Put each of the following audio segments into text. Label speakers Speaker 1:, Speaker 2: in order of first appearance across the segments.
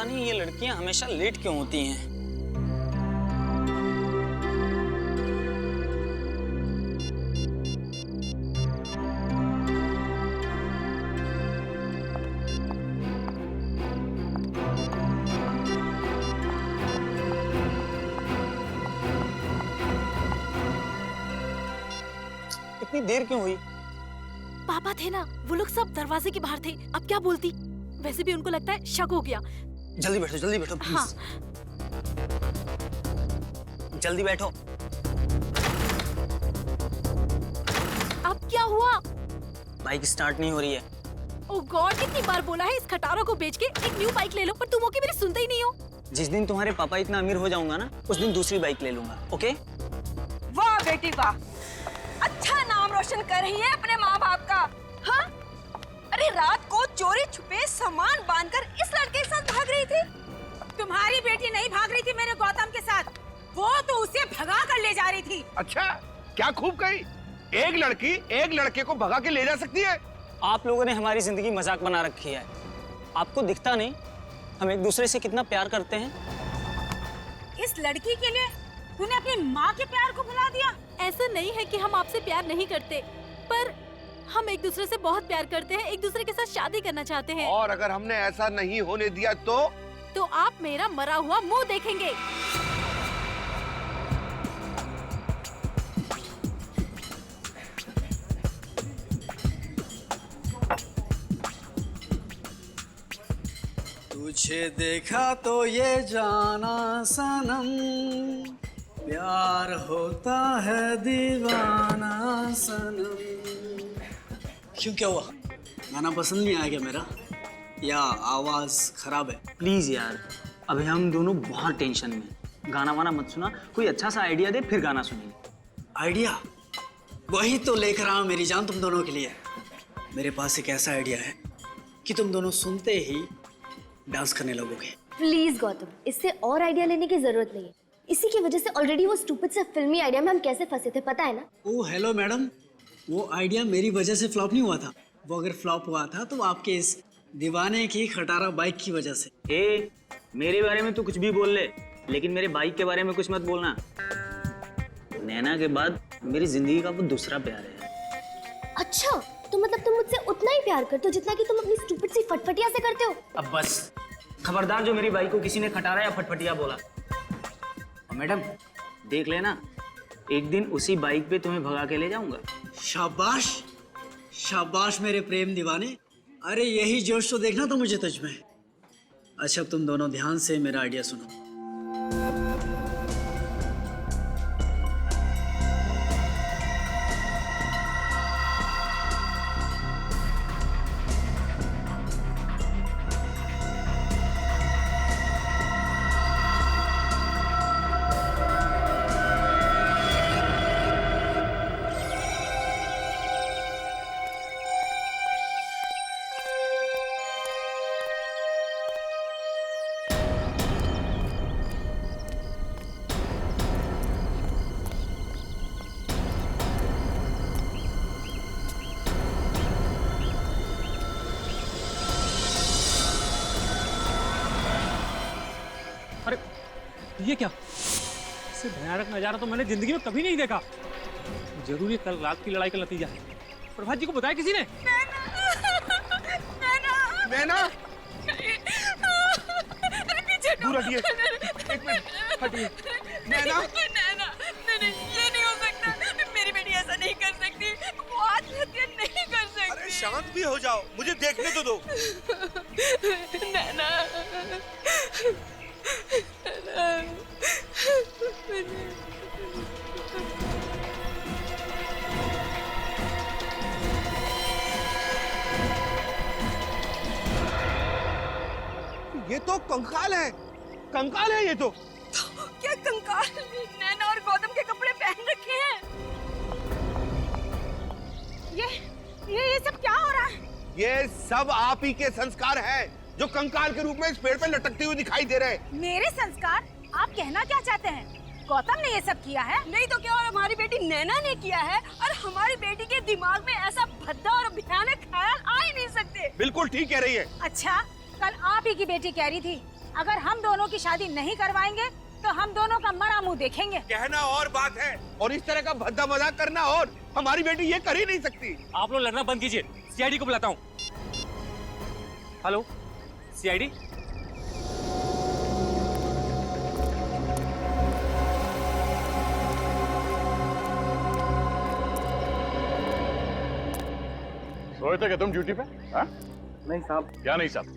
Speaker 1: पता नहीं ये लड़कियां हमेशा लेट क्यों होती हैं। इतनी देर क्यों हुई?
Speaker 2: पापा थे ना, वो लोग सब दरवाजे के बाहर थे। अब क्या बोलती? वैसे भी उनको लगता है शक हो गया।
Speaker 1: जल्दी बैठो प्लीज।
Speaker 2: हाँ।
Speaker 1: जल्दी बैठो।
Speaker 2: अब क्या हुआ?
Speaker 1: बाइक स्टार्ट नहीं हो रही है।
Speaker 2: ओह गॉड, कितनी बार बोला है इस खटारा को बेच के एक न्यू बाइक ले लो, पर तुम ओके मेरी सुनते ही नहीं हो।
Speaker 1: जिस दिन तुम्हारे पापा इतना अमीर हो जाऊंगा ना, उस दिन दूसरी बाइक ले लूंगा। ओके?
Speaker 3: वाह बेटी वाह, अच्छा नाम रोशन कर रही है अपने माँ बाप का। हाँ? अरे रात को चोरी छुपे सामान बांधकर इस लड़के के साथ भाग रही थी।
Speaker 4: तुम्हारी बेटी नहीं भाग रही थी मेरे गौतम के साथ, वो तो उसे भगा कर ले जा रही थी।
Speaker 5: अच्छा, क्या खूब कही। एक लड़की एक लड़के को भगा के ले जा सकती है?
Speaker 1: आप लोगों ने हमारी जिंदगी मजाक बना रखी है। आपको दिखता नहीं हम एक दूसरे से कितना प्यार करते हैं?
Speaker 4: इस लड़की के लिए तूने अपनी माँ के प्यार को भुला दिया।
Speaker 2: ऐसा नहीं है कि हम आपसे प्यार नहीं करते, पर हम एक दूसरे से बहुत प्यार करते हैं, एक दूसरे के साथ शादी करना चाहते हैं।
Speaker 5: और अगर हमने ऐसा नहीं होने दिया तो
Speaker 2: आप मेरा मरा हुआ मुंह देखेंगे।
Speaker 6: तुझे देखा तो ये जाना सनम, प्यार होता है दीवाना सनम। क्यों, क्या हुआ? गाना पसंद नहीं आया क्या मेरा, या आवाज खराब है?
Speaker 1: प्लीज यार, अभी हम दोनों बहुत टेंशन में। गाना वाना मत सुना, कोई अच्छा सा आइडिया दे फिर गाना सुनेंगे।
Speaker 6: आइडिया? वही तो लेकर आया मेरी जान तुम दोनों के लिए। मेरे पास एक ऐसा आइडिया है कि तुम दोनों सुनते ही डांस करने लगोगे।
Speaker 7: प्लीज गौतम, इससे और आइडिया लेने की जरूरत नहीं है। इसी की वजह से ऑलरेडी वो स्टूपिड से फिल्मी आइडिया में हम कैसे फंसे थे, पता है ना?
Speaker 6: ओ हेलो मैडम, वो आइडिया मेरी वजह से फ्लॉप नहीं हुआ था। वो अगर फ्लॉप हुआ था तो आपके इस दीवाने की खटारा बाइक की वजह से।
Speaker 1: ए, मेरे बारे में तू कुछ भी बोल ले, लेकिन मेरे बाइक के बारे में कुछ मत बोलना। नैना के बाद मेरी जिंदगी का वो दूसरा प्यार है।
Speaker 7: अच्छा, तो मतलब तुम मुझसे उतना ही प्यार करते हो जितना कि तुम अपनी स्टूपिड सी फटफटिया से करते हो?
Speaker 1: अब बस, खबरदार जो मेरी बाइक को किसी ने खटारा या फटफटिया बोला। और मैडम देख लेना, एक दिन उसी बाइक पे तुम्हें भगा के ले जाऊंगा।
Speaker 6: शाबाश शाबाश मेरे प्रेम दीवाने। अरे यही जोश तो देखना तो मुझे तुझ में। अच्छा, अब तुम दोनों ध्यान से मेरा आइडिया सुनो।
Speaker 8: ये क्या? इससे भयानक नजारा तो मैंने जिंदगी में कभी नहीं देखा। जरूर ये कल रात की लड़ाई का नतीजा है। प्रभात जी को बताया किसी ने?
Speaker 5: नैना,
Speaker 3: पीछे
Speaker 5: दूर हटिए, एक मिनट हटिए। नैना,
Speaker 3: ये नहीं हो सकता। मेरी बेटी ऐसा नहीं कर सकती, वो आत्महत्या नहीं कर सकती।
Speaker 5: अरे शांत भी हो जाओ, मुझे देखने तो दो।
Speaker 3: नैना,
Speaker 5: ये तो कंकाल है, कंकाल है ये तो।
Speaker 3: क्या कंकाल? नैना और गौतम के कपड़े पहन रखे हैं।
Speaker 4: ये सब क्या हो रहा है?
Speaker 5: ये सब आप ही के संस्कार हैं, जो कंकाल के रूप में इस पेड़ पे लटकते हुए दिखाई दे रहे हैं।
Speaker 4: मेरे संस्कार? आप कहना क्या चाहते हैं? गौतम ने ये सब किया है?
Speaker 3: नहीं तो क्या, और हमारी बेटी नैना ने किया है। और हमारी बेटी के दिमाग में ऐसा भद्दा और भयानक ख्याल आ ही नहीं सकते।
Speaker 5: बिल्कुल ठीक कह रही है।
Speaker 4: अच्छा, कल आप ही की बेटी कह रही थी अगर हम दोनों की शादी नहीं करवाएंगे तो हम दोनों का मरा मुंह देखेंगे।
Speaker 5: कहना और बात है और इस तरह का भद्दा मजाक करना और। हमारी बेटी ये कर ही नहीं सकती।
Speaker 8: आप लोग लड़ना बंद कीजिए, सीआईडी को बुलाता हूँ। Hello CID.
Speaker 9: सोए थे क्या तुम ड्यूटी पे? हाँ?
Speaker 6: नहीं साहब।
Speaker 9: क्या नहीं साहब?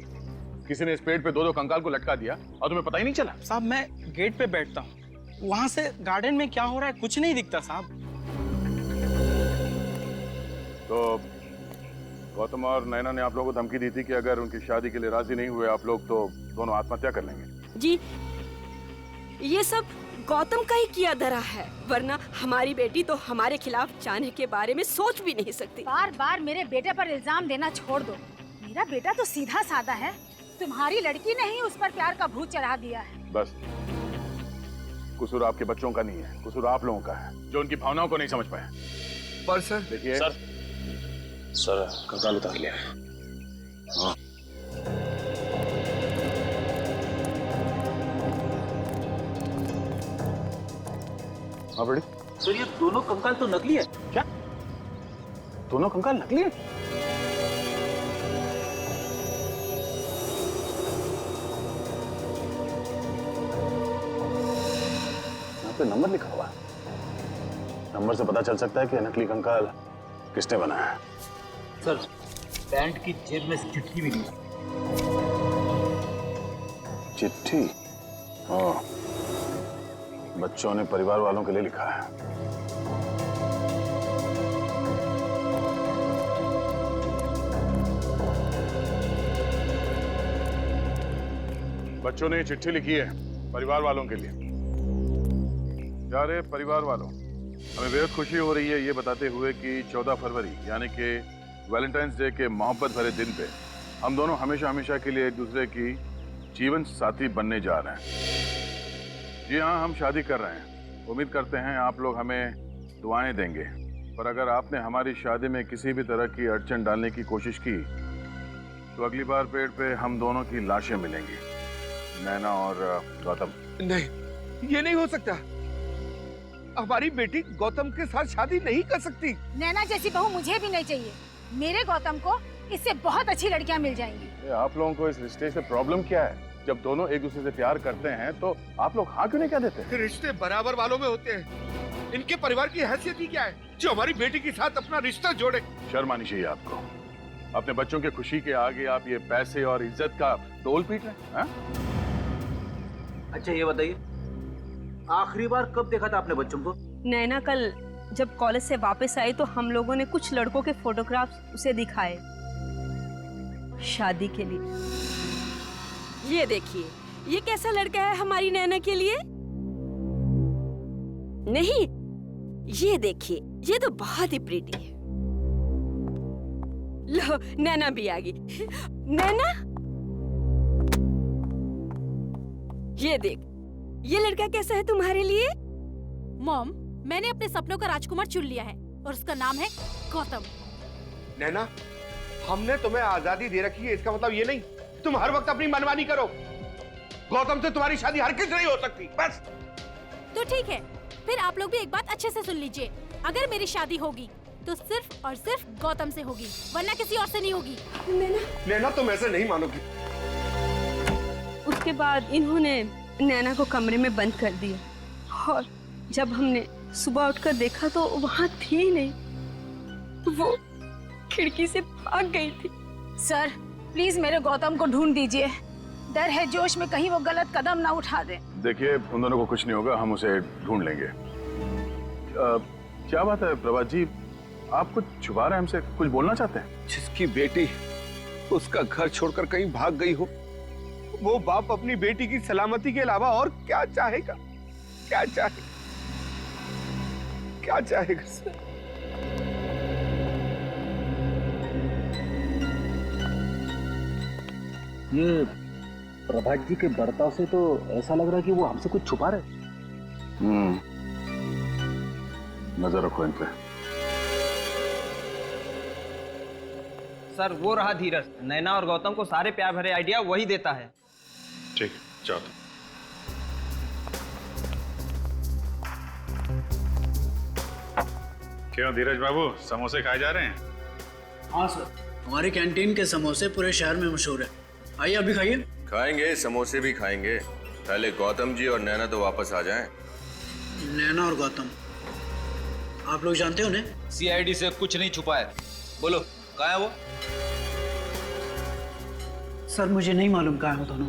Speaker 9: किसी ने इस पेड़ पे दो कंकाल को लटका दिया और तुम्हें पता ही नहीं चला?
Speaker 6: साहब मैं गेट पे बैठता हूँ, वहां से गार्डन में क्या हो रहा है कुछ नहीं दिखता साहब।
Speaker 9: तो गौतम और नैना ने आप लोगों को धमकी दी थी कि अगर उनकी शादी के लिए राजी नहीं हुए आप लोग तो दोनों आत्महत्या कर लेंगे।
Speaker 3: जी ये सब गौतम का ही किया धरा है, वरना हमारी बेटी तो हमारे खिलाफ जाने के बारे में सोच भी नहीं सकती।
Speaker 4: बार बार मेरे बेटे पर इल्जाम देना छोड़ दो। मेरा बेटा तो सीधा साधा है, तुम्हारी लड़की ने ही उस पर प्यार का भूत चढ़ा दिया है।
Speaker 9: बस कसूर आपके बच्चों का नहीं है, कसूर आप लोगों का है जो उनकी भावनाओं को नहीं समझ पाए।
Speaker 5: पर सर
Speaker 9: देखिए सर कंकाल उतार लिया। हाँ। हाँ बड़ी
Speaker 1: सर ये दोनों कंकाल तो नकली है।
Speaker 9: क्या? दोनों कंकाल नकली है? यहाँ पे नंबर लिखा हुआ है, नंबर से पता चल सकता है कि नकली कंकाल किसने बनाया है।
Speaker 1: सर पैंट की जेब में चिट्ठी भी नहीं।
Speaker 9: चिट्ठी? हाँ, बच्चों ने परिवार वालों के लिए लिखा है। बच्चों ने ये चिट्ठी लिखी है परिवार वालों के लिए। प्यारे परिवार वालों, हमें बेहद खुशी हो रही है ये बताते हुए कि 14 फरवरी यानी कि वैलेंटाइंस डे के मोहब्बत भरे दिन पे हम दोनों हमेशा हमेशा के लिए एक दूसरे की जीवन साथी बनने जा रहे हैं। जी हाँ, हम शादी कर रहे हैं। उम्मीद करते हैं आप लोग हमें दुआएं देंगे, पर अगर आपने हमारी शादी में किसी भी तरह की अड़चन डालने की कोशिश की तो अगली बार पेड़ पे हम दोनों की लाशें मिलेंगी, नैना और गौतम।
Speaker 5: नहीं, ये नहीं हो सकता। हमारी बेटी गौतम के साथ शादी नहीं कर सकती।
Speaker 4: नैना जैसी बहू मुझे भी नहीं चाहिए। मेरे गौतम को इससे बहुत अच्छी लड़कियां मिल जाएंगी।
Speaker 9: आप लोगों को इस रिश्ते से प्रॉब्लम क्या है? जब दोनों एक दूसरे से प्यार करते हैं तो आप लोग हाँ क्यों नहीं कह देते?
Speaker 5: रिश्ते बराबर वालों में होते हैं। इनके परिवार की हैसियत ही क्या है जो हमारी बेटी के साथ अपना रिश्ता जोड़े? शर्म आनी चाहिए आपको। अपने बच्चों की खुशी के आगे आप ये पैसे और इज्जत का तोल पीट रहे हैं।
Speaker 1: अच्छा ये बताइए, आखिरी बार कब देखा था आपने बच्चों को?
Speaker 3: नैना कल जब कॉलेज से वापस आई तो हम लोगों ने कुछ लड़कों के फोटोग्राफ्स उसे दिखाए शादी के लिए। ये देखिए, ये कैसा लड़का है हमारी नैना के लिए? नहीं, ये देखिए, ये तो बहुत ही प्रीटी है। लो, नैना भी आ गई। नैना, ये देख, ये लड़का कैसा है तुम्हारे लिए?
Speaker 2: मॉम, मैंने अपने सपनों का राजकुमार चुन लिया है और उसका नाम है गौतम।
Speaker 5: नैना, हमने तुम्हें आजादी दे रखी है, इसका मतलब ये नहीं तुम हर वक्त अपनी मनमानी करो। गौतम से तुम्हारी शादी हर किस नहीं हो सकती। बस
Speaker 2: तो ठीक है, फिर आप लोग भी एक बात अच्छे से सुन लीजिए। अगर मेरी शादी होगी तो सिर्फ और सिर्फ गौतम से होगी, वरना किसी और से नहीं होगी।
Speaker 5: नैना तुम ऐसे नहीं मानोगी।
Speaker 3: उसके बाद इन्होंने नैना को कमरे में बंद कर दिया और जब हमने सुबह उठकर देखा तो वहाँ थी ही नहीं। वो खिड़की से भाग गई थी।
Speaker 4: सर प्लीज मेरे गौतम को ढूंढ दीजिए। डर है जोश में कहीं वो गलत कदम ना उठा दे।
Speaker 9: देखिए, उन दोनों को कुछ नहीं होगा, हम उसे ढूंढ लेंगे। क्या बात है प्रभात जी, आप कुछ छुपा रहे हैं हमसे, कुछ बोलना चाहते हैं?
Speaker 5: जिसकी बेटी उसका घर छोड़कर कहीं भाग गई हो, वो बाप अपनी बेटी की सलामती के अलावा और क्या चाहेगा? क्या चाहेगा? क्या चाहेगा?
Speaker 1: ये प्रभात जी के बर्ताव से तो ऐसा लग रहा है कि वो हमसे कुछ छुपा रहे।
Speaker 9: नजर रखो इन पे।
Speaker 10: सर वो रहा धीरज, नैना और गौतम को सारे प्यार भरे आइडिया वही देता है।
Speaker 9: ठीक, जाओ तुम। क्यों धीरज बाबू, समोसे खाए जा रहे हैं?
Speaker 6: हाँ सर, हमारी कैंटीन के समोसे पूरे शहर में मशहूर है। आइए अभी खाइए।
Speaker 10: खाएंगे, समोसे भी खाएंगे। पहले गौतम जी और नैना तो वापस आ जाएं।
Speaker 6: नैना और गौतम, आप लोग जानते हो उन्हें?
Speaker 11: सीआईडी से कुछ नहीं छुपा है। बोलो कहाँ है वो?
Speaker 6: सर मुझे नहीं मालूम कहाँ है वो दोनों।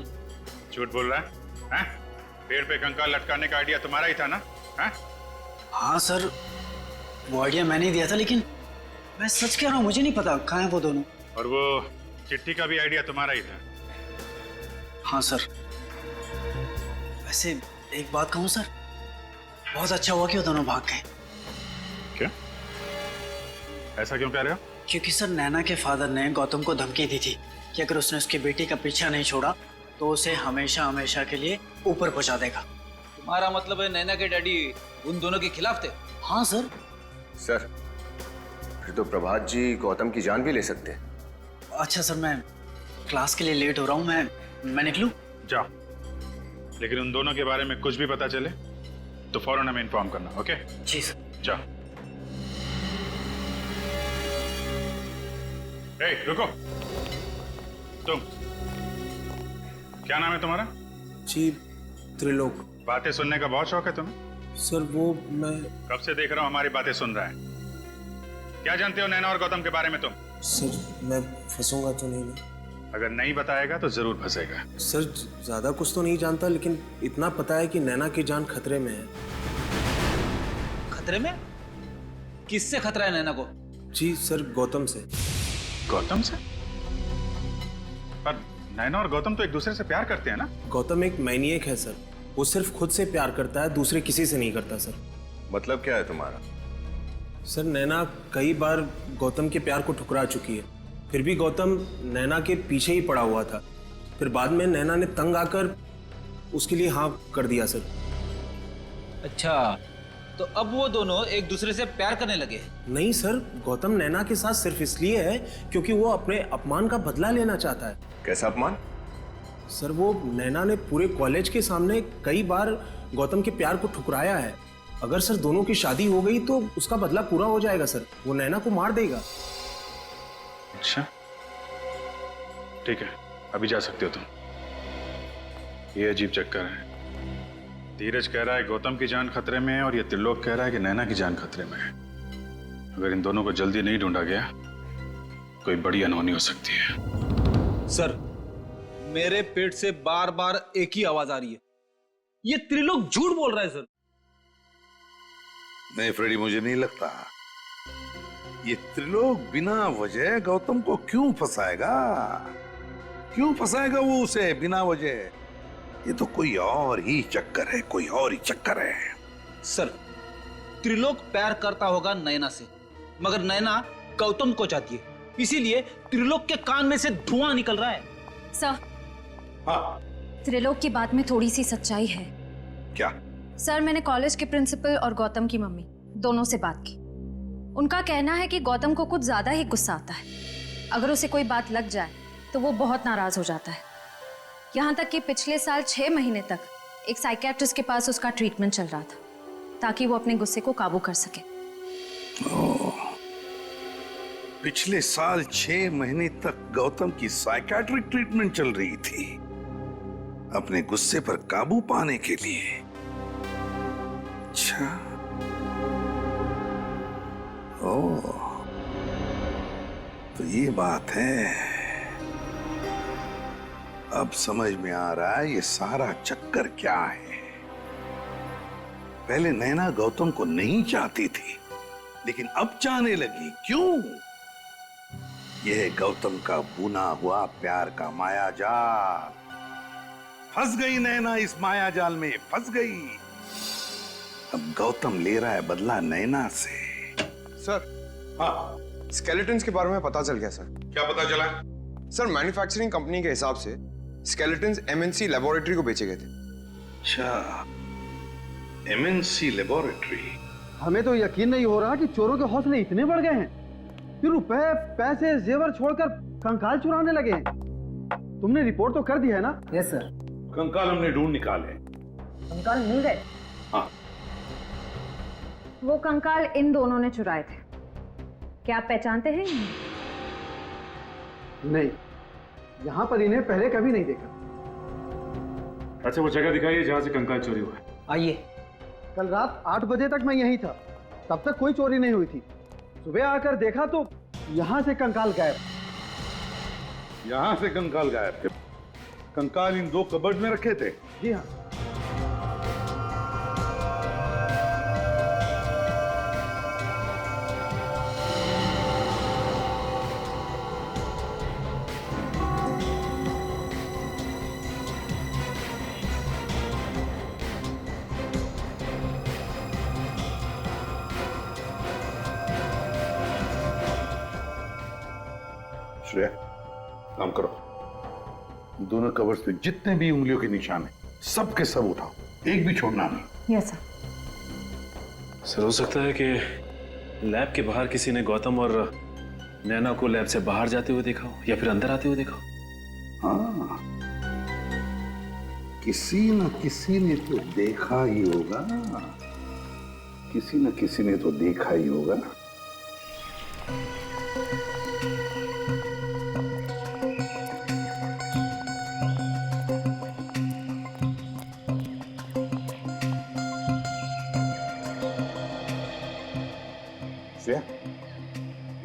Speaker 9: झूठ बोल रहा है? हैं? पेड़ पे कंकाल लटकाने का आइडिया तुम्हारा ही था ना? हैं?
Speaker 6: हाँ सर, वो आइडिया मैंने ही दिया था, लेकिन मैं सच कह रहा हूँ, मुझे नहीं पता कहाँ है वो दोनों।
Speaker 9: और वो चिट्ठी का भी आइडिया तुम्हारा ही था?
Speaker 6: हाँ सर। वैसे एक बात कहूँ सर, बहुत अच्छा हुआ कि वो दोनों भाग गए।
Speaker 9: क्या? ऐसा क्यों कह रहे हो?
Speaker 6: क्योंकि सर नैना के फादर ने गौतम को धमकी दी थी कि अगर उसने उसकी बेटी का पीछा नहीं छोड़ा तो उसे हमेशा हमेशा के लिए ऊपर पहुंचा देगा।
Speaker 11: तुम्हारा मतलब है नैना के डैडी उन दोनों के खिलाफ थे?
Speaker 6: हाँ सर।
Speaker 10: सर फिर तो प्रभात जी गौतम की जान भी ले सकते हैं।
Speaker 6: अच्छा सर, मैं क्लास के लिए लेट हो रहा हूँ, मैं निकलूं?
Speaker 9: जाओ, लेकिन उन दोनों के बारे में कुछ भी पता चले तो फौरन हमें इन्फॉर्म करना, ओके?
Speaker 6: जी सर।
Speaker 9: जाओ। ए, रुको। तुम, क्या नाम है तुम्हारा?
Speaker 12: जी त्रिलोक।
Speaker 9: बातें सुनने का बहुत शौक है तुम्हें?
Speaker 12: सर वो मैं
Speaker 9: कब से देख रहा हूँ हमारी बातें सुन रहा है। क्या जानते हो नैना और गौतम के बारे में तुम?
Speaker 12: सर मैं फंसूंगा तो नहीं ना?
Speaker 9: अगर नहीं बताएगा तो जरूर फंसेगा।
Speaker 12: सर ज्यादा कुछ तो नहीं जानता, लेकिन इतना पता है कि नैना की जान खतरे में है।
Speaker 11: खतरे में? किससे खतरा है नैना को?
Speaker 12: जी सर, गौतम से।
Speaker 9: गौतम से? पर नैना और गौतम तो एक दूसरे से प्यार करते हैं ना?
Speaker 12: गौतम एक मैनिएक है सर, वो सिर्फ खुद से प्यार करता है, दूसरे किसी से नहीं करता सर।
Speaker 10: मतलब क्या है तुम्हारा?
Speaker 12: सर नैना कई बार गौतम के प्यार को ठुकरा चुकी है, फिर भी गौतम नैना के पीछे ही पड़ा हुआ था। फिर बाद में नैना ने तंग आकर उसके लिए हाँ कर दिया सर।
Speaker 11: अच्छा, तो अब वो दोनों एक दूसरे से प्यार करने लगे?
Speaker 12: नहीं सर, गौतम नैना के साथ सिर्फ इसलिए है क्योंकि वो अपने अपमान का बदला लेना चाहता है।
Speaker 10: कैसा अपमान?
Speaker 12: सर वो नैना ने पूरे कॉलेज के सामने कई बार गौतम के प्यार को ठुकराया है। अगर सर दोनों की शादी हो गई तो उसका बदला पूरा हो जाएगा सर, वो नैना को मार देगा।
Speaker 9: अच्छा ठीक है, अभी जा सकते हो तुम। ये अजीब चक्कर है। धीरज कह रहा है गौतम की जान खतरे में है और ये त्रिलोक कह रहा है कि नैना की जान खतरे में है। अगर इन दोनों को जल्दी नहीं ढूंढा गया कोई बड़ी अनहोनी हो सकती है।
Speaker 11: सर मेरे पेट से बार बार एक ही आवाज आ रही है, ये त्रिलोक झूठ बोल रहा है सर।
Speaker 5: नहीं फ्रेडी, मुझे नहीं लगता। ये त्रिलोक बिना वजह गौतम को क्यों फंसाएगा? क्यों फंसाएगा वो उसे बिना वजह? ये तो कोई और ही चक्कर है, कोई और ही चक्कर है।
Speaker 11: सर त्रिलोक प्यार करता होगा नैना से, मगर नैना गौतम को चाहती है, इसीलिए त्रिलोक के कान में से धुआं निकल रहा है।
Speaker 4: सर
Speaker 5: हाँ
Speaker 13: त्रिलोक की बात में थोड़ी सी सच्चाई है।
Speaker 5: क्या?
Speaker 13: सर मैंने कॉलेज के प्रिंसिपल और गौतम की मम्मी दोनों से बात की। उनका कहना है कि गौतम को कुछ ज्यादा ही गुस्सा आता है। अगर उसे कोई बात लग जाए तो वो बहुत नाराज हो जाता है। यहाँ तक कि पिछले साल 6 महीने तक एक साइकियाट्रिस्ट के पास उसका ट्रीटमेंट चल रहा था ताकि वो अपने गुस्से को काबू कर सके।
Speaker 5: पिछले साल 6 महीने तक गौतम की साइकियाट्रिक ट्रीटमेंट चल रही थी अपने गुस्से पर काबू पाने के लिए। अच्छा, ओह, तो ये बात है। अब समझ में आ रहा है ये सारा चक्कर क्या है। पहले नैना गौतम को नहीं चाहती थी, लेकिन अब चाहने लगी। क्यों? यह गौतम का बुना हुआ प्यार का माया जाल। फंस गई नैना, इस माया जाल में फंस गई। अब गौतम ले रहा है बदला नैना से।
Speaker 14: सर,
Speaker 5: हाँ,
Speaker 14: स्केलेटन्स के बारे में पता चल गया सर।
Speaker 5: क्या पता चला?
Speaker 14: सर मैन्युफैक्चरिंग कंपनी के हिसाब से स्केलेटन्स एमएनसी लेबोरेटरी को बेचे गए थे।
Speaker 5: अच्छा, एमएनसी लेबोरेटरी।
Speaker 15: हमें तो यकीन नहीं हो रहा कि चोरों के हौसले इतने बढ़ गए हैं कि रुपए, पैसे, जेवर छोड़कर कंकाल चुराने लगे हैं। तुमने रिपोर्ट तो कर दी है ना?
Speaker 6: Yes sir.
Speaker 5: कंकाल हमने ढूंढ निकाले।
Speaker 13: कंकाल मिल गए?
Speaker 5: हाँ।
Speaker 13: वो कंकाल इन दोनों ने चुराए थे। क्या आप पहचानते हैं?
Speaker 15: नहीं, यहाँ पर इन्हें पहले कभी नहीं देखा।
Speaker 8: अच्छा वो जगह दिखाइए जहाँ से कंकाल चोरी हुआ है।
Speaker 6: आइए।
Speaker 15: कल रात 8 बजे तक मैं यहीं था, तब तक कोई चोरी नहीं हुई थी। सुबह आकर देखा तो यहाँ से कंकाल गायब।
Speaker 5: यहाँ से कंकाल गायब थे? कंकाल इन 2 कबर्ड में रखे थे?
Speaker 15: जी हाँ।
Speaker 5: श्रेया, काम करो। दोनों कवर्स पे जितने भी उंगलियों के निशान हैं, सब के सब उठाओ, एक भी छोड़ना नहीं।
Speaker 13: Yes sir.
Speaker 12: सर हो सकता है कि लैब के बाहर किसी ने गौतम और नैना को लैब से बाहर जाते हुए देखा हो या फिर अंदर आते हुए देखा हो।
Speaker 5: हाँ, किसी न किसी ने तो देखा ही होगा, किसी न किसी ने तो देखा ही होगा।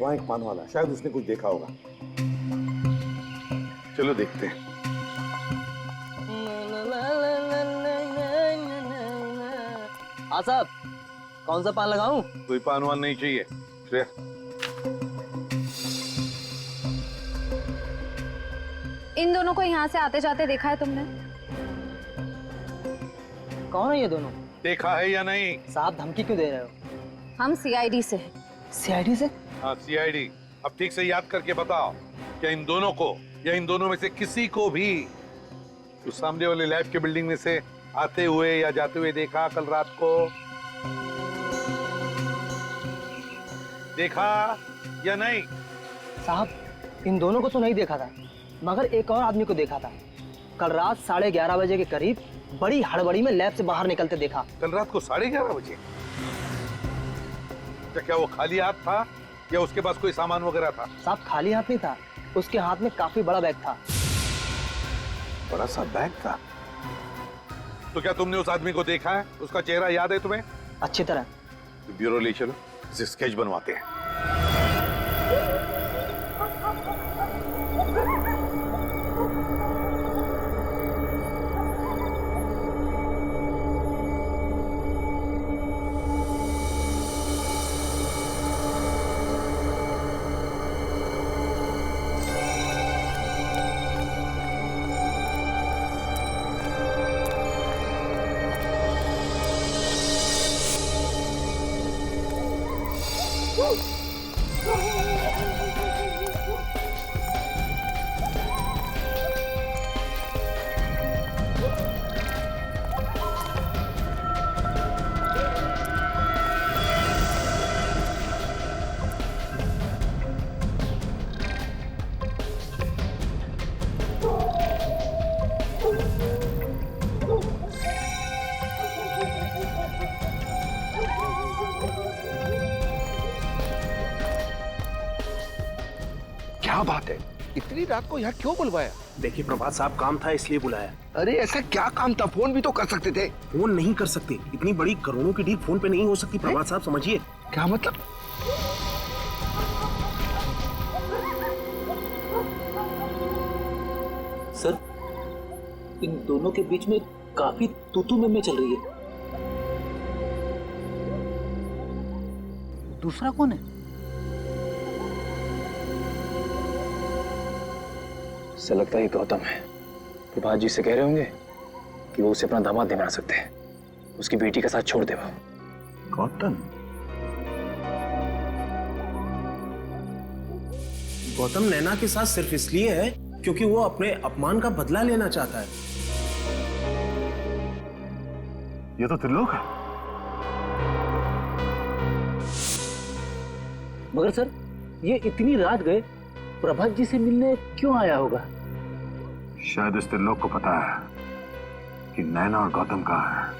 Speaker 5: वहां एक पान वाला, शायद उसने कुछ देखा होगा। चलो देखते हैं।
Speaker 6: हाँ साहब, कौन सा पान लगाऊं?
Speaker 5: कोई पान वान नहीं चाहिए। श्रेया,
Speaker 13: इन दोनों को यहाँ से आते जाते देखा है तुमने?
Speaker 6: कौन है ये दोनों?
Speaker 5: देखा है या नहीं?
Speaker 6: साहब धमकी क्यों दे रहे हो?
Speaker 13: हम सीआईडी से हैं।
Speaker 6: सीआईडी से?
Speaker 5: हाँ सीआईडी। अब ठीक से याद करके बताओ, क्या इन दोनों को या इन दोनों में से किसी को भी तो सामने वाले लैब के बिल्डिंग में से आते हुए या जाते हुए देखा कल रात को? देखा या नहीं?
Speaker 6: साहब इन दोनों को तो नहीं देखा था, मगर एक और आदमी को देखा था। कल रात 11:30 बजे के करीब बड़ी हड़बड़ी में लैब से बाहर निकलते देखा।
Speaker 5: कल रात को 11:30 बजे? क्या वो खाली हाथ था या उसके पास कोई सामान वगैरह था?
Speaker 6: साहब खाली हाथ नहीं था, उसके हाथ में काफी बड़ा बैग था।
Speaker 5: बड़ा सा बैग था? तो क्या तुमने उस आदमी को देखा है? उसका चेहरा याद है तुम्हें?
Speaker 6: अच्छी तरह।
Speaker 5: तो ब्यूरो ले चलो, इसे स्केच बनवाते हैं। क्या बात है, इतनी रात को यहाँ क्यों बुलवाया?
Speaker 12: देखिए प्रभात साहब, काम था इसलिए बुलाया।
Speaker 5: अरे ऐसा क्या काम था? फोन भी तो कर सकते थे।
Speaker 12: फोन नहीं कर सकते, इतनी बड़ी करोड़ों की डील फोन पे नहीं हो सकती प्रभात साहब, समझिए।
Speaker 5: क्या मतलब?
Speaker 11: सर इन दोनों के बीच में काफी तू-तू में चल रही है। दूसरा कौन है?
Speaker 16: ऐसा लगता है गौतम है। प्रभात जी से कह रहे होंगे कि वो उसे अपना दामाद नहीं बना सकते, उसकी बेटी के साथ छोड़ दे। वो
Speaker 5: गौतम?
Speaker 12: गौतम नैना के साथ सिर्फ इसलिए है क्योंकि वो अपने अपमान का बदला लेना चाहता है।
Speaker 5: ये तो त्रिलोक है।
Speaker 11: मगर सर ये इतनी रात गए प्रभात जी से मिलने क्यों आया होगा?
Speaker 5: शायद इस त्रिलोक को पता है
Speaker 9: कि नैना और गौतम कहाँ हैं।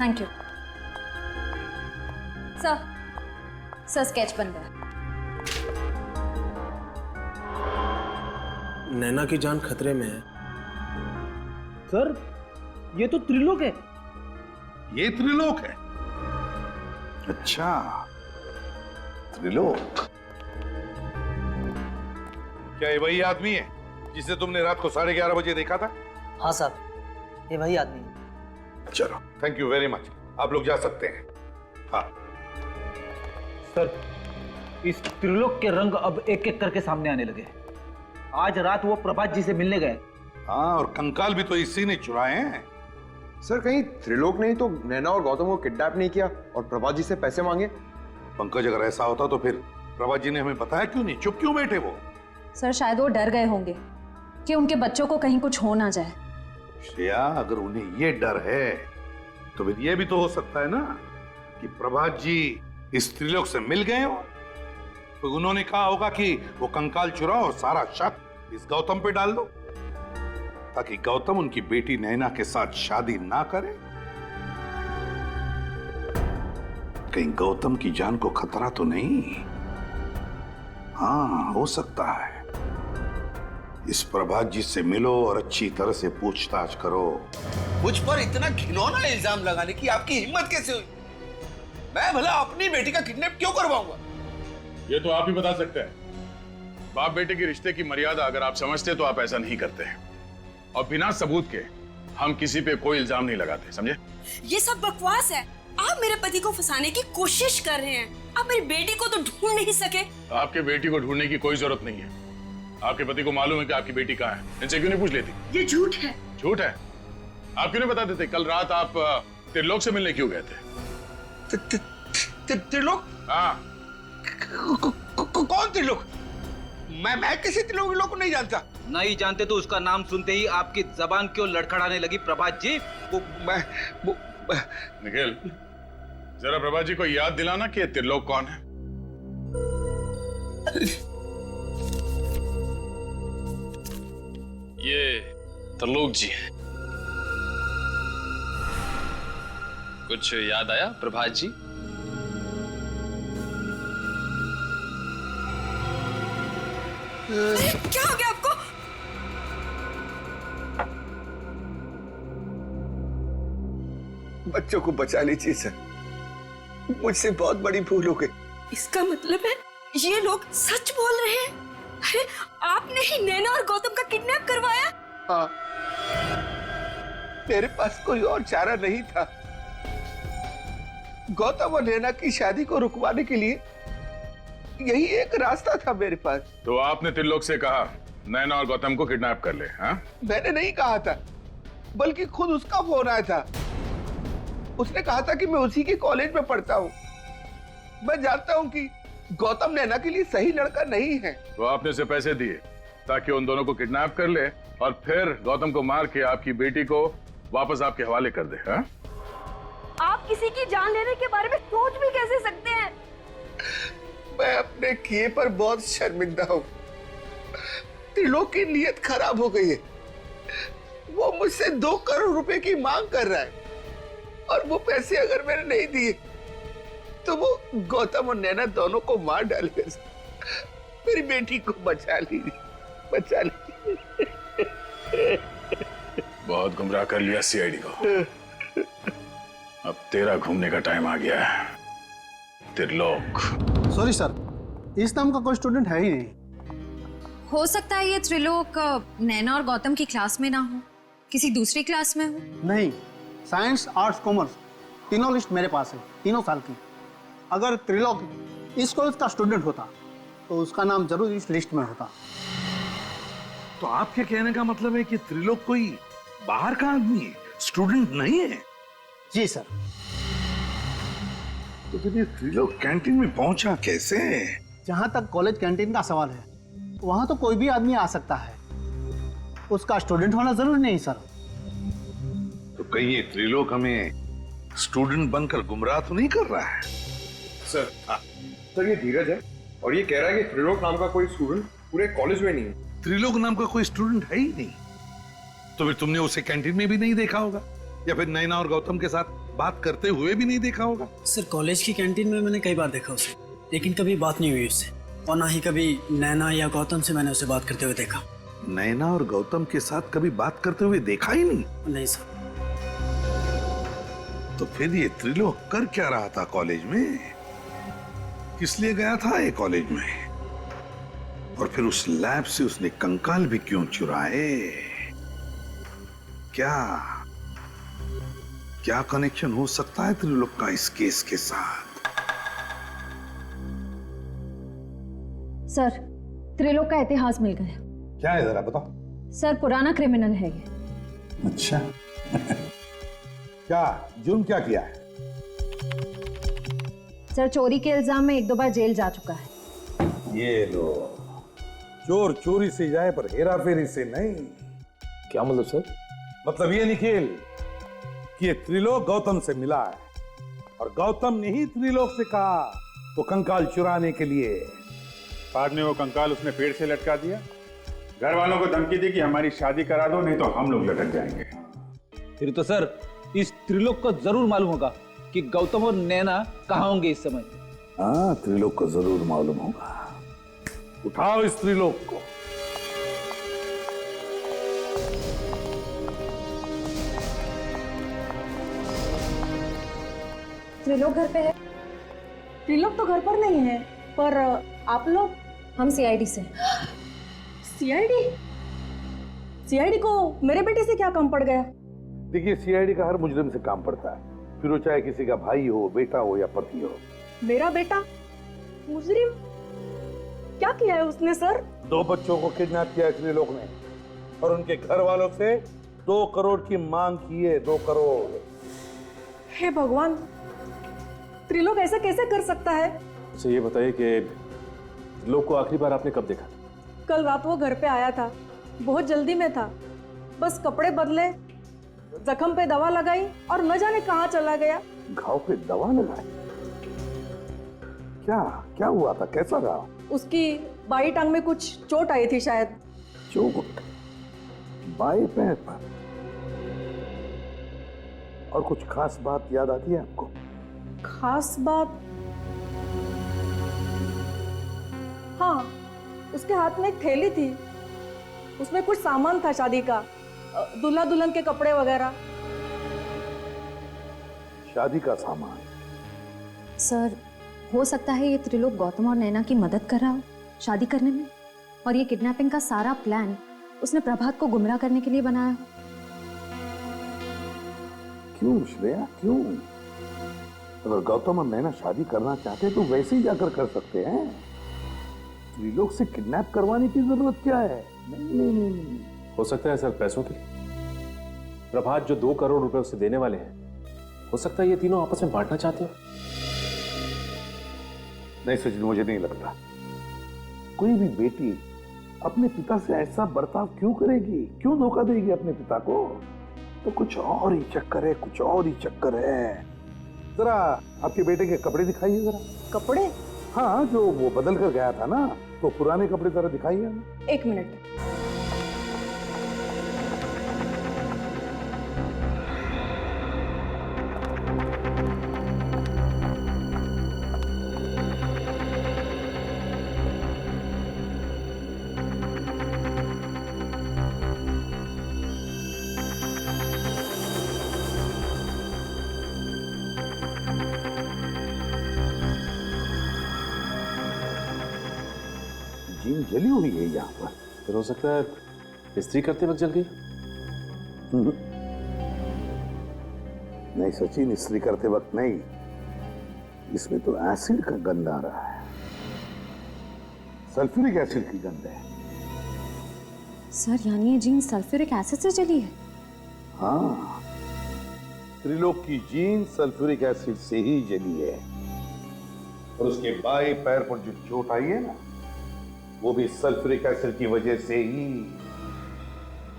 Speaker 13: थैंक यू सर स्केच बन गया।
Speaker 12: नैना की जान खतरे में है।
Speaker 11: सर ये तो त्रिलोक है।
Speaker 5: ये त्रिलोक है? अच्छा, त्रिलोक। क्या ये वही आदमी है जिसे तुमने रात को 11:30 बजे देखा था?
Speaker 6: हाँ साहब, ये वही आदमी है।
Speaker 5: चलो, थैंक यू वेरी मच, आप लोग जा सकते हैं। हाँ
Speaker 11: सर, इस त्रिलोक के रंग अब एक एक करके सामने आने लगे। आज रात वो प्रभात जी से मिलने गए।
Speaker 5: हाँ, और कंकाल भी तो इसी ने चुराए हैं।
Speaker 14: सर कहीं त्रिलोक ने ही तो नैना और गौतम को किडनैप नहीं किया और प्रभात जी से पैसे मांगे?
Speaker 5: पंकज, अगर ऐसा होता तो फिर प्रभात जी ने हमें बताया क्यों नहीं? चुप क्यों बैठे वो?
Speaker 13: सर शायद वो डर गए होंगे कि उनके बच्चों को कहीं कुछ हो ना जाए।
Speaker 5: श्रेया, अगर उन्हें ये डर है तो फिर ये भी तो हो सकता है ना कि प्रभात जी इस त्रिलोक से मिल गए हो, तो उन्होंने कहा होगा कि वो कंकाल चुराओ और सारा शक इस गौतम पे डाल दो, ताकि गौतम उनकी बेटी नैना के साथ शादी ना करे। कहीं गौतम की जान को खतरा तो नहीं? हाँ, हो सकता है। इस प्रभात जी से मिलो और अच्छी तरह से पूछताछ करो।
Speaker 17: मुझ पर इतना घिनौना इल्जाम लगाने की आपकी हिम्मत कैसे हुई? मैं भला अपनी बेटी का किडनैप क्यों करवाऊंगा?
Speaker 9: ये तो आप ही बता सकते हैं। बाप बेटे के रिश्ते की मर्यादा अगर आप समझते तो आप ऐसा नहीं करते हैं, और बिना सबूत के हम किसी पे कोई इल्जाम नहीं लगाते, समझे?
Speaker 3: ये सब बकवास है। आप मेरे पति को फंसाने की कोशिश कर रहे हैं। आप मेरी बेटी को तो ढूंढ नहीं सके।
Speaker 9: आपके बेटी को ढूंढने की कोई जरूरत नहीं है। आपके पति को मालूम है कि आपकी बेटी कहाँ है, इनसे क्यों नहीं पूछ लेती?
Speaker 3: ये झूठ है।
Speaker 9: झूठ है? आप क्यों नहीं बता देते? कल रात आप त्रिलोक से मिलने क्यों गए थे?
Speaker 17: त्रिलोक?
Speaker 9: हाँ।
Speaker 17: कौन त्रिलोक? मैं किसी त्रिलोक को नहीं जानता।
Speaker 11: नहीं जानते तो उसका नाम सुनते ही आपकी जबान क्यों लड़खड़ाने लगी प्रभात जी?
Speaker 9: निखिल, जरा प्रभात जी को याद दिलाना कि त्रिलोक कौन है।
Speaker 16: ये त्रिलोक जी हैं। कुछ याद आया प्रभात जी?
Speaker 3: क्या हो गया आपको?
Speaker 17: बच्चों को बचा लीजिए सर, मुझसे बहुत बड़ी भूल हो गई।
Speaker 3: इसका मतलब है ये लोग सच बोल रहे हैं? अरे आपने ही नैना और गौतम का किडनैप करवाया?
Speaker 17: हाँ, मेरे पास कोई और चारा नहीं था। गौतम और नैना की शादी को रुकवाने के लिए यही एक रास्ता था मेरे पास।
Speaker 9: तो आपने त्रिलोक से कहा नैना और गौतम को किडनैप कर ले? हाँ,
Speaker 17: मैंने नहीं कहा था, बल्कि खुद उसका फोन आया था। उसने कहा था कि मैं उसी के कॉलेज में पढ़ता हूँ। मैं जानता हूँ कि गौतम नैना के लिए सही लड़का नहीं है।
Speaker 9: तो आपने उसे पैसे दिए ताकि उन दोनों को किडनैप कर ले और फिर गौतम को मार के आपकी बेटी को वापस आपके हवाले कर दे? हाँ?
Speaker 3: आप किसी की जान लेने के बारे में सोच भी कैसे सकते हैं?
Speaker 17: मैं अपने किए पर बहुत शर्मिंदा हूँ। त्रिलोक की नीयत खराब हो गई है। वो मुझसे 2 करोड़ रुपए की मांग कर रहा है, और वो पैसे अगर मैंने नहीं दिए तो वो गौतम और नैना दोनों को मार डालेगा। मेरी बेटी को बचा लीजिए, बचा लीजिए।
Speaker 9: बहुत गुमराह कर लिया सीआईडी को। अब तेरा घूमने का टाइम आ गया है, त्रिलोक।
Speaker 15: सॉरी सर, इस नाम का कोई स्टूडेंट है ही नहीं।
Speaker 13: हो सकता है ये त्रिलोक नैना और गौतम की क्लास में ना हो, किसी दूसरी क्लास में हो।
Speaker 15: नहीं, साइंस आर्ट्स कॉमर्स तीनों लिस्ट मेरे पास है, 3 साल की। अगर त्रिलोक इस कॉलेज का स्टूडेंट होता तो उसका नाम जरूर इस लिस्ट में होता।
Speaker 5: तो आपके कहने का मतलब है कि त्रिलोक कोई बाहर का आदमी है, स्टूडेंट नहीं है?
Speaker 15: जी सर।
Speaker 5: तो फिर ये त्रिलोक कैंटीन में पहुंचा कैसे?
Speaker 15: जहां तक कॉलेज कैंटीन का सवाल है, वहां तो कोई भी आदमी आ सकता है, उसका स्टूडेंट होना जरूरी नहीं सर।
Speaker 5: तो कहीं ये त्रिलोक हमें स्टूडेंट बनकर गुमराह तो नहीं कर रहा है?
Speaker 14: सर सर ये धीरज है और ये कह रहा है कि त्रिलोक नाम का कोई स्टूडेंट पूरे कॉलेज में नहीं है।
Speaker 5: त्रिलोक नाम का कोई स्टूडेंट है ही नहीं। तो फिर तुमने उसे कैंटीन में भी नहीं देखा होगा, या फिर नैना और गौतम के साथ बात करते हुए भी नहीं देखा होगा?
Speaker 6: सर कॉलेज की कैंटीन में मैंने कई बार देखा उसे, लेकिन कभी बात नहीं हुई उससे, और ना ही कभी नैना या गौतम से मैंने उसे बात करते हुए देखा।
Speaker 5: नैना और गौतम के साथ कभी बात करते हुए देखा ही नहीं?
Speaker 6: नहीं सर।
Speaker 5: तो फिर ये त्रिलोक कर क्या रहा था कॉलेज में? किस लिए गया था ये कॉलेज में? और फिर उस लैब से उसने कंकाल भी क्यों चुराए? क्या कनेक्शन हो सकता है त्रिलोक का इस केस के साथ?
Speaker 13: सर, त्रिलोक का इतिहास मिल गया।
Speaker 5: क्या है जरा बताओ।
Speaker 13: सर पुराना क्रिमिनल है ये।
Speaker 5: अच्छा क्या जुर्म क्या किया है?
Speaker 13: सर चोरी के इल्जाम में 1-2 बार जेल जा चुका है।
Speaker 5: ये लो, चोर चोरी से जाए पर हेरा फेरी से नहीं।
Speaker 16: क्या मतलब सर?
Speaker 5: मतलब ये निखिल कि ये त्रिलोक गौतम से मिला है और गौतम ने ही त्रिलोक से कहा वो कंकाल चुराने के लिए।
Speaker 18: बाद में वो कंकाल उसने पेड़ से लटका दिया, घर वालों को धमकी दी कि हमारी शादी करा दो नहीं तो हम लोग लटक जाएंगे।
Speaker 11: फिर तो सर इस त्रिलोक को जरूर मालूम होगा कि गौतम और नैना कहाँ होंगे इस समय।
Speaker 5: हाँ, त्रिलोक को जरूर मालूम होगा। उठाओ इस त्रिलोक को।
Speaker 13: त्रिलोक घर पे है?
Speaker 3: त्रिलोक तो घर पर नहीं है, पर आप लोग?
Speaker 13: हम सीआईडी से।
Speaker 3: सीआईडी? सीआईडी को मेरे बेटे से क्या काम पड़ गया?
Speaker 5: देखिए, सीआईडी का हर मुजरिम से काम पड़ता है, फिर वो चाहे किसी का भाई हो, बेटा हो या पति हो।
Speaker 3: मेरा बेटा मुजरिम? क्या किया है उसने सर?
Speaker 5: 2 बच्चों को किडनैप किया है त्रिलोक ने और उनके घर वालों से 2 करोड़ की मांग की है। 2 करोड़।
Speaker 3: हे भगवान, त्रिलोक ऐसा कैसे कर सकता है?
Speaker 16: अच्छा ये बताइए कि त्रिलोक को आखिरी बार आपने कब देखा?
Speaker 3: कल रात वो घर पे आया था, बहुत जल्दी में था, बस कपड़े बदले, जख्म पे दवा लगाई और न जाने कहाँ चला गया।
Speaker 5: घाव पे दवा लगाई? क्या हुआ था? कैसा रहा?
Speaker 3: उसकी बाई टांग में कुछ चोट आई थी शायद।
Speaker 5: चोट? बाएं पैर पर? और कुछ खास बात याद आती है आपको?
Speaker 3: खास बात? हाँ, उसके हाथ में एक थैली थी, उसमें कुछ सामान था शादी का, दूल्हा दुल्हन के कपड़े वगैरह।
Speaker 5: शादी का सामान?
Speaker 13: सर हो सकता है ये त्रिलोक गौतम और नैना की मदद कर रहा हो शादी करने में, और ये किडनैपिंग का सारा प्लान उसने प्रभात को गुमराह करने के लिए बनाया हो।
Speaker 5: क्यों श्रेया, क्यों? अगर गौतम और नैना शादी करना चाहते तो वैसे ही जाकर कर सकते हैं। त्रिलोक से किडनैप करवाने की जरूरत क्या है? नहीं।
Speaker 16: हो सकता है सर पैसों के लिए। प्रभात जो 2 करोड़ रुपए उसे देने वाले हैं, हो सकता है ये तीनों आपस में बांटना चाहते हो।
Speaker 5: नहीं सचिन, मुझे नहीं लगता कोई भी बेटी अपने पिता से ऐसा बर्ताव क्यों करेगी, क्यों धोखा देगी अपने पिता को। तो कुछ और ही चक्कर है, कुछ और ही चक्कर है। जरा आपके बेटे के कपड़े दिखाइए जरा।
Speaker 3: कपड़े?
Speaker 5: हाँ, जो वो बदल कर गया था ना, तो पुराने कपड़े जरा दिखाइए हमें।
Speaker 3: 1 मिनट।
Speaker 5: जीन जली हुई है यहाँ पर।
Speaker 16: फिर हो सकता है इस्त्री करते वक्त जल गई।
Speaker 5: नहीं सचिन, इस्त्री करते वक्त नहीं, इसमें तो एसिड का गंध आ रहा है, सल्फ्यूरिक एसिड की गंध है।
Speaker 13: सर यानी ये जीन्स सल्फ्यूरिक एसिड से जली है?
Speaker 5: हाँ, त्रिलोक की जीन सल्फ्यूरिक एसिड से ही जली है और उसके बाएं पैर पर जो चोट आई है ना, वो भी सल्फ्यूरिक एसिड की वजह से ही।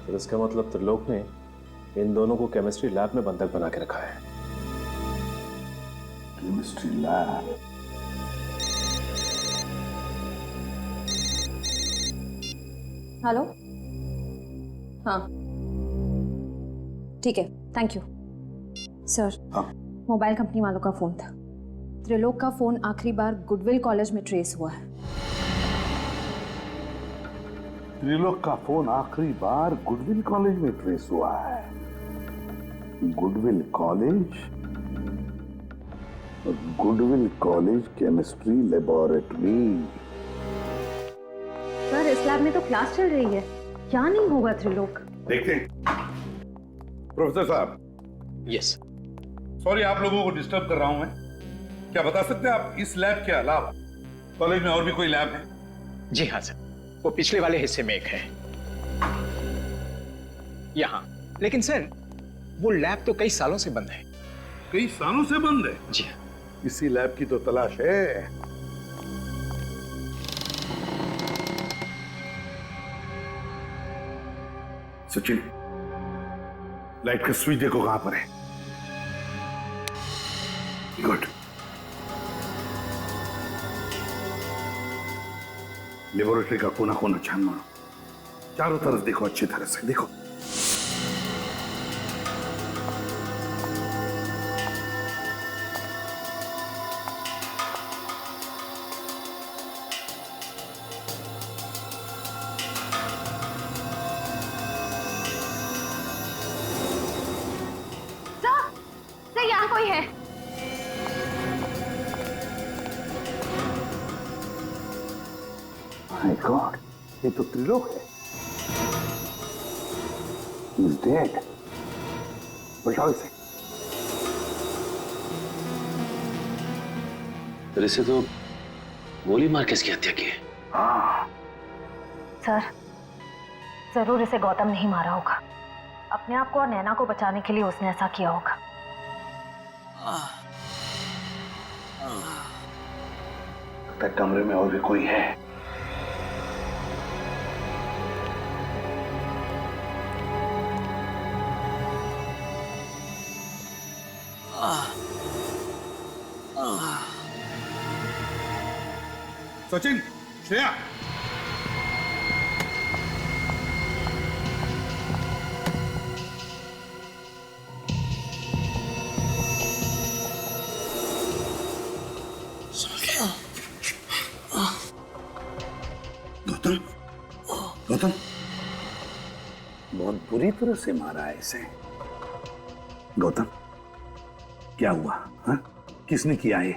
Speaker 16: फिर इसका मतलब त्रिलोक ने इन दोनों को केमिस्ट्री लैब में बंधक बना के रखा है।
Speaker 5: Chemistry lab?
Speaker 13: हेलो, हाँ ठीक है, थैंक यू सर।
Speaker 5: हाँ।
Speaker 13: मोबाइल कंपनी वालों का फोन था। त्रिलोक का फोन आखिरी बार गुडविल कॉलेज में ट्रेस हुआ है।
Speaker 5: त्रिलोक का फोन आखिरी बार गुडविल कॉलेज में ट्रेस हुआ है। गुडविल कॉलेज और goodwill college chemistry laboratory.
Speaker 13: Sir इस लैब में तो क्लास चल रही है, क्या नहीं होगा त्रिलोक?
Speaker 5: देखते हैं। प्रोफेसर साहब।
Speaker 16: यस।
Speaker 5: सॉरी आप लोगों को डिस्टर्ब कर रहा हूं मैं। क्या बता सकते हैं आप इस लैब के अलावा कॉलेज में और भी कोई लैब है?
Speaker 16: जी हाँ सर, वो पिछले वाले हिस्से में एक है यहाँ। लेकिन सर वो लैब तो कई सालों से बंद है।
Speaker 5: कई सालों से बंद है?
Speaker 16: जी हाँ।
Speaker 5: इसी लैब की तो तलाश है। सचिन, लाइट का स्विच देखो कहां पर है। गुड। लेबोरेटरी का कोना कोना छान मारो, चारों तरफ देखो, अच्छी तरह से देखो।
Speaker 13: सर यहाँ कोई है।
Speaker 5: माय गॉड, ये तो त्रिलोक है। He's dead. उठाओ इसे।
Speaker 16: फिर इसे तो गोली मार के इसकी हत्या की है।
Speaker 5: हाँ।
Speaker 13: सर जरूर इसे गौतम नहीं मारा होगा। अपने आप को और नैना को बचाने के लिए उसने ऐसा किया होगा।
Speaker 5: लगता है कमरे में और भी कोई है। सचिन, श्रेया, गौतम, गौतम, बहुत बुरी तरह से मारा है इसे। गौतम, क्या हुआ? हाँ? किसने किया ये?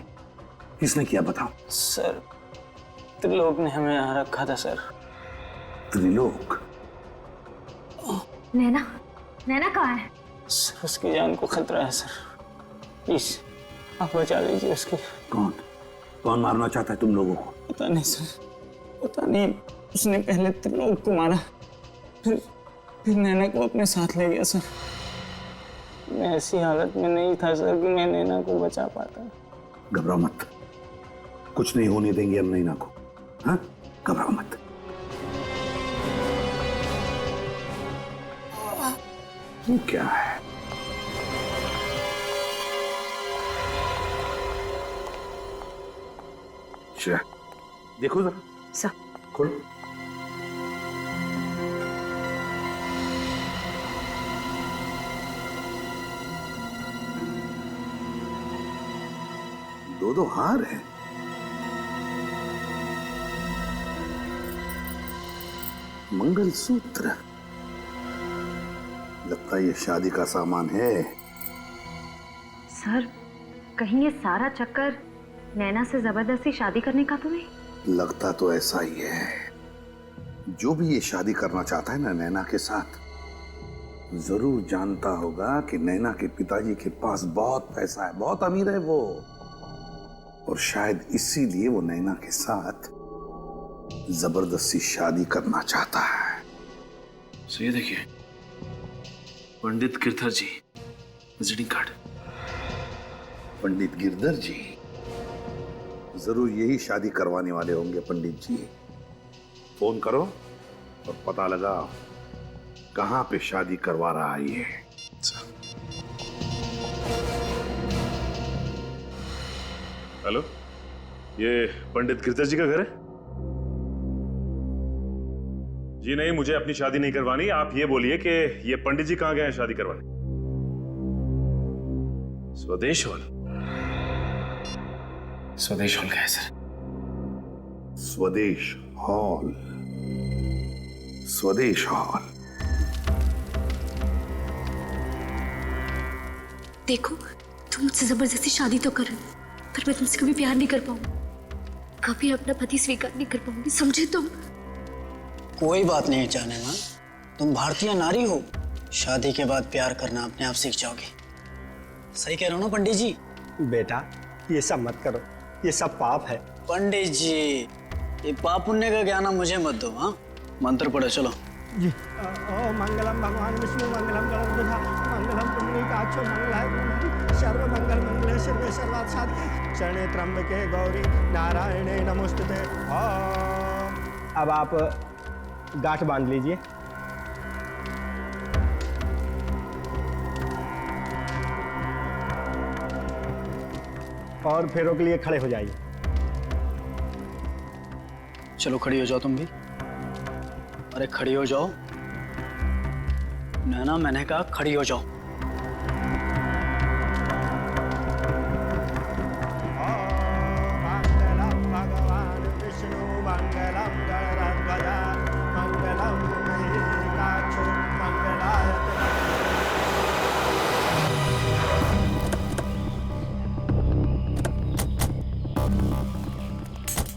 Speaker 5: किसने किया बताओ?
Speaker 1: सर त्रिलोक ने हमें यहाँ रखा था सर।
Speaker 5: त्रिलोक?
Speaker 13: नैना, नैना कहाँ है?
Speaker 1: सर उसकी जान को खतरा है सर, प्लीज आप बचा लीजिए उसकी।
Speaker 5: कौन? कौन मारना चाहता है तुम लोगों को?
Speaker 1: पता नहीं सर, पता नहीं। उसने पहले त्रिलोक को मारा, फिर नैना को अपने साथ ले गया सर। मैं ऐसी हालत में नहीं था सर कि मैं नैना को बचा पाता।
Speaker 5: घबराओ मत, कुछ नहीं होने देंगे हम नैना को। हाँ, घबराओ मत। ये क्या है? श्रेया, देखो जरा।
Speaker 13: सर।
Speaker 5: खोलो। दो हार है। मंगलसूत्र, लगता है ये शादी का सामान है।
Speaker 13: सर कहीं ये सारा चक्कर नैना से जबरदस्ती शादी करने का तो नहीं?
Speaker 5: लगता तो ऐसा ही है। जो भी ये शादी करना चाहता है ना नैना के साथ, जरूर जानता होगा कि नैना के पिताजी के पास बहुत पैसा है, बहुत अमीर है वो, और शायद इसीलिए वो नैना के साथ जबरदस्ती शादी करना चाहता है।
Speaker 16: सो ये देखिए, पंडित गिरधर जी, विजिटिंग कार्ड।
Speaker 19: पंडित गिरधर जी जरूर यही शादी करवाने वाले होंगे। पंडित जी, फोन करो और पता लगाओ कहां पे शादी करवा रहा है ये।
Speaker 9: हेलो, ये पंडित गिरधर जी का घर है? जी नहीं, मुझे अपनी शादी नहीं करवानी। आप ये बोलिए कि ये पंडित जी कहाँ गए हैं शादी करवाने?
Speaker 16: स्वदेश हॉल। स्वदेश हॉल गए सर।
Speaker 19: स्वदेश हॉल, स्वदेश हॉल।
Speaker 7: देखो, तुम मुझसे जबरदस्ती शादी तो करो, पर मैं तुमसे कभी प्यार नहीं कर पाऊंगी, कभी अपना पति स्वीकार नहीं कर पाऊंगी, समझे तुम?
Speaker 6: कोई बात नहीं जाने मां, तुम भारतीय नारी हो, शादी के बाद प्यार करना अपने आप सीख जाओगे। सही कह रहे हो ना पंडित जी?
Speaker 15: बेटा ये सब मत करो, ये सब पाप है।
Speaker 6: पंडित जी, ये पाप पुण्य का ज्ञान मुझे मत दो। हाँ, मंत्र पढ़ो चलो।
Speaker 15: जी। ओ मंगलम भगवान विष्णु मंगलम गणपति मंगलम पुंडरीकाक्षो मंगलाय सर्व मंगल मंगले शिवे सर्वार्थ साधिके शरणे त्र्यंबके गौरी नारायणे नमोस्तुते। अब आप गांठ बांध लीजिए। और फेरों के लिए खड़े हो जाइए।
Speaker 6: चलो खड़ी हो जाओ तुम भी। अरे खड़ी हो जाओ। नैना, मैंने कहा खड़ी हो जाओ।
Speaker 15: भगवान विष्णु मंगलम गणराध्वजा मंगलम पुंडरीकाक्षो मंगलाय।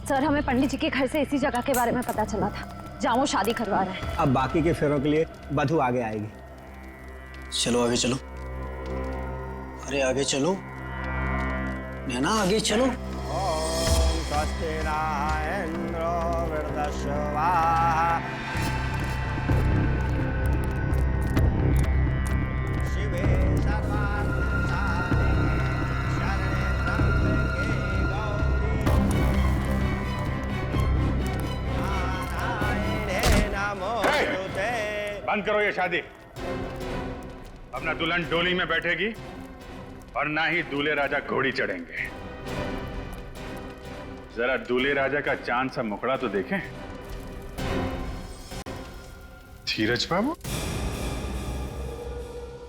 Speaker 13: सर, हमें पंडित जी के घर से इसी जगह के बारे में पता चला था जहाँ वो शादी करवा रहे हैं।
Speaker 15: अब बाकी के फेरों के लिए वधू आगे आएगी।
Speaker 6: चलो आगे चलो। अरे आगे चलो नैना, आगे चलो।
Speaker 15: ओम स्वस्ति न इंद्रो वृद्धश्रवाः शिवे सर्वार्थसाधिके शरणे त्र्यंबके गौरी नारायणे नमोस्तुते।
Speaker 18: बंद करो ये शादी। अब ना दुल्हन डोली में बैठेगी और ना ही दूल्हे राजा घोड़ी चढ़ेंगे। जरा दूल्हे राजा का चांद सा मुखड़ा तो देखें। धीरज बाबू,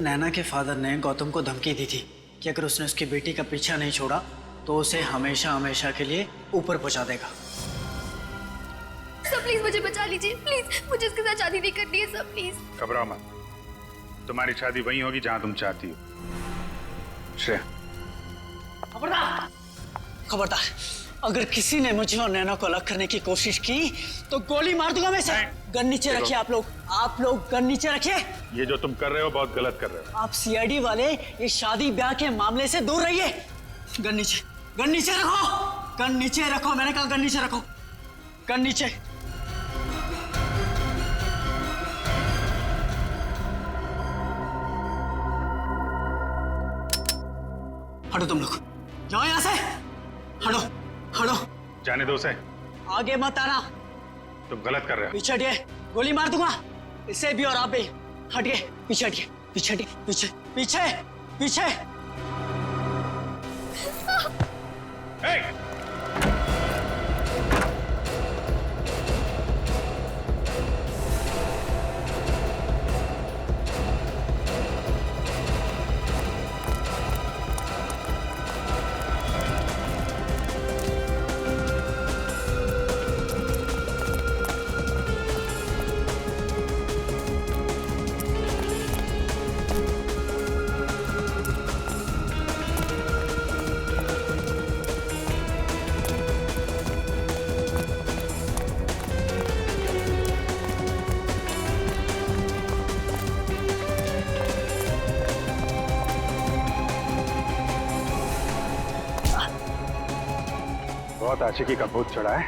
Speaker 6: नैना के फादर ने गौतम को धमकी दी थी कि अगर उसने उसकी बेटी का पीछा नहीं छोड़ा तो उसे हमेशा हमेशा के लिए ऊपर पहुंचा देगा।
Speaker 7: सर प्लीज मुझे बचा लीजिए, प्लीज मुझे इसके साथ शादी नहीं करनी है सर, प्लीज।
Speaker 18: घबराओ मत, तुम्हारी शादी वहीं होगी जहां तुम चाहती हो। श्रेया,
Speaker 6: खबरदार, खबरदार, अगर किसी ने मुझे और नैना को अलग करने की कोशिश की तो गोली मार दूंगा मैं सर। गन नीचे रखिए आप लोग गन नीचे रखिए।
Speaker 18: ये जो तुम कर रहे हो बहुत गलत कर रहे हो।
Speaker 6: आप सीआईडी वाले इस शादी ब्याह के मामले से दूर रहिए। गन नीचे रखो, गन नीचे रखो, मैंने कहा गन नीचे रखो, गन नीचे। हटो तुम लोग, जाओ यहां से, हटो हटो।
Speaker 18: जाने दो उसे,
Speaker 6: आगे मत आना,
Speaker 18: तुम गलत कर रहे हो।
Speaker 6: पीछे हटिए, गोली मार दूंगा इसे भी और आप भी। हटिए, पीछे हटिए, पीछे हटिए, पीछे पीछे पीछे।
Speaker 18: बहुत आशिकी का भूत चढ़ा है,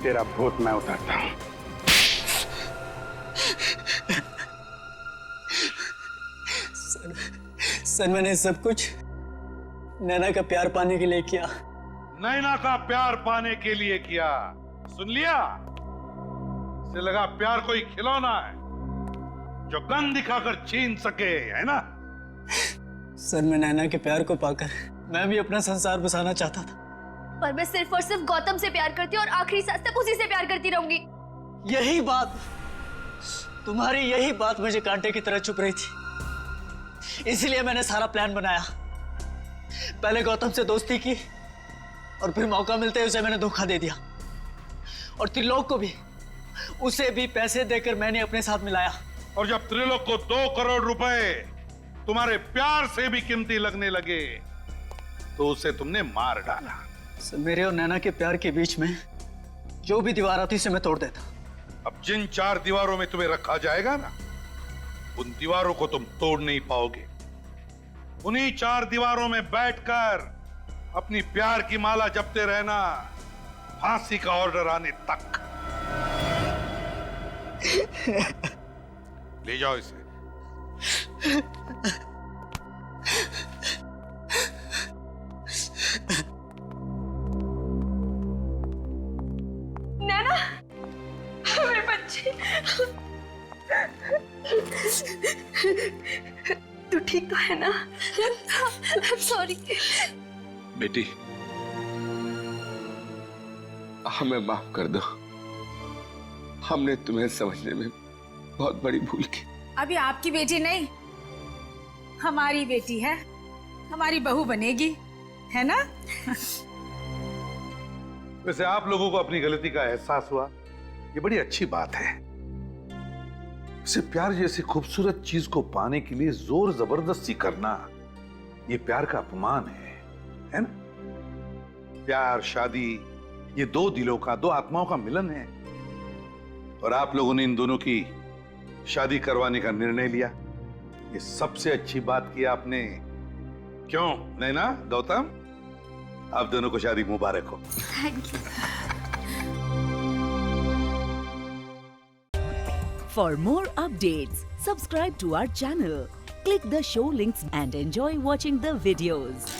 Speaker 18: तेरा भूत मैं उतारता हूं।
Speaker 6: सर मैंने सब कुछ नैना का प्यार पाने के लिए किया।
Speaker 5: नैना का प्यार पाने के लिए किया, सुन लिया? इसे लगा प्यार कोई खिलौना है जो गन दिखाकर छीन सके, है ना?
Speaker 6: सर मैं नैना के प्यार को पाकर मैं भी अपना संसार बसाना चाहता था।
Speaker 7: पर मैं सिर्फ और सिर्फ गौतम से प्यार करती हूँ और आखिरी सांस तक उसी से प्यार करती रहूंगी।
Speaker 6: यही बात, तुम्हारी यही बात मुझे कांटे की तरह चुप रही थी, इसलिए मैंने सारा प्लान बनाया। पहले गौतम से दोस्ती की और फिर मौका मिलते ही उसे मैंने धोखा दे दिया, और त्रिलोक को भी, उसे भी पैसे देकर मैंने अपने साथ मिलाया।
Speaker 5: और जब त्रिलोक को 2 करोड़ रुपए तुम्हारे प्यार से भी कीमती लगने लगे तो उसे तुमने मार डाला।
Speaker 6: सर मेरे और नैना के प्यार के बीच में जो भी दीवार आती उसे मैं तोड़ देता।
Speaker 5: अब जिन 4 दीवारों में तुम्हें रखा जाएगा ना, उन दीवारों को तुम तोड़ नहीं पाओगे। उन्हीं 4 दीवारों में बैठकर अपनी प्यार की माला जपते रहना, फांसी का ऑर्डर आने तक। ले जाओ इसे।
Speaker 3: नैना, मेरे बच्चे, तू ठीक तो है ना?
Speaker 7: सॉरी
Speaker 17: बेटी, हमें माफ कर दो। हमने तुम्हें समझने में बहुत बड़ी भूल की।
Speaker 4: अभी आपकी बेटी नहीं, हमारी बेटी है, हमारी बहू बनेगी, है ना?
Speaker 5: वैसे आप लोगों को अपनी गलती का एहसास हुआ, ये बड़ी अच्छी बात है। इसे प्यार जैसी खूबसूरत चीज को पाने के लिए जोर जबरदस्ती करना, ये प्यार का अपमान है ना? प्यार, शादी, ये 2 दिलों का, 2 आत्माओं का मिलन है, और आप लोगों ने इन दोनों की शादी करवाने का निर्णय लिया। ये सबसे अच्छी बात की आपने। क्यों नैना, गौतम, आप दोनों को शादी मुबारक हो।
Speaker 7: Thank you.
Speaker 20: For more updates, subscribe to our channel, click the show links and enjoy watching the videos.